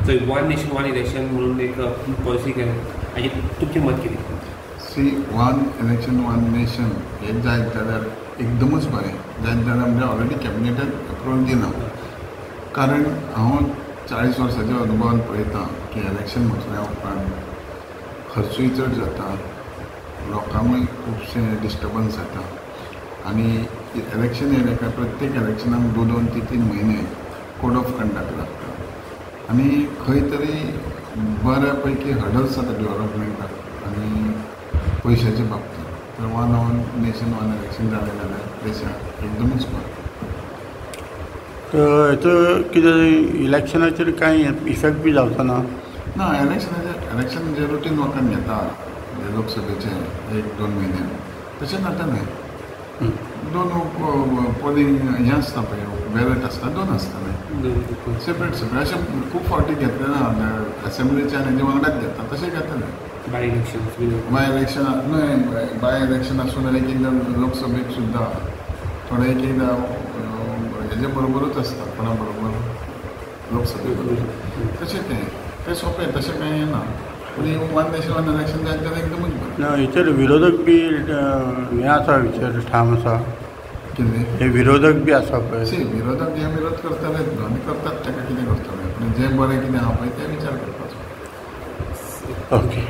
थंय one nation one election म्हणून एक पॉलिसी केल्या हाजी तुमचें मत कितें? सी वन इलेक्शन वन नेशन हें जायत जाल्यार एकदमूच बरें जायत जाल्यार म्हणजे ऑलरेडी कॅबिनेटान अप्रुवल दिना. कारण हांव 40 वर्सांच्या अनुभवान पळयता की इलेक्शन म्हटल्या उपरांत खर्चूय चड जाता, लोकांकूय खुबशे डिस्टर्बन्स जाता आनी इलेक्शन येयले काय प्रत्येक इलेक्शनाक 2-2, 3-3 म्हयने कोड ऑफ कंडक्ट लागता आनी खंय तरी बऱ्यापैकी हडल्स जाता डेव्हलपमेंटाक आनी पयशाच्या बाबतींत. तर वन नेशन वन इलेक्शन जालें जाल्यार देशाक एकदमूच बरें. हेचो कितें इलेक्शनाचेर कांय इफेक्ट बी जावचो ना? ना, इलेक्शन जे रुटीन वखद घेता लोकसभेचे 1-2 म्हयने तशें जातालें. 2 पोलिंग हें आसता पळय बॅलट आसता 2 आसताले सेपरेट अशें खूब फावटी घेतले ना. असेंब्लीचे आनी हेजे वांगडाच घेता तशें घेताले. बाय इलेक्शन न्हय, बाय इलेक्शन आसून एक एकदां लोकसभेक सुद्दां थोडे एक एकदां हेजे बरोबरूच आसता कोणा बरोबर लोकसभे बरोबर तशें सोंपें तशें कांय येना. पूण वन नेशन वन इलेक्शन जायत जाल्यार एकदमूच बरें. हेचेर विरोधक बी हें आसा विचार ठाम आसा कितें हे विरोधक बी आसा पळय सी विरोधक हे विरोध करतलेच न्हू आनी करतात ताका कितें करतले. पूण जें बरें कितें आहा पळय तें विचार करपाचो. ओके.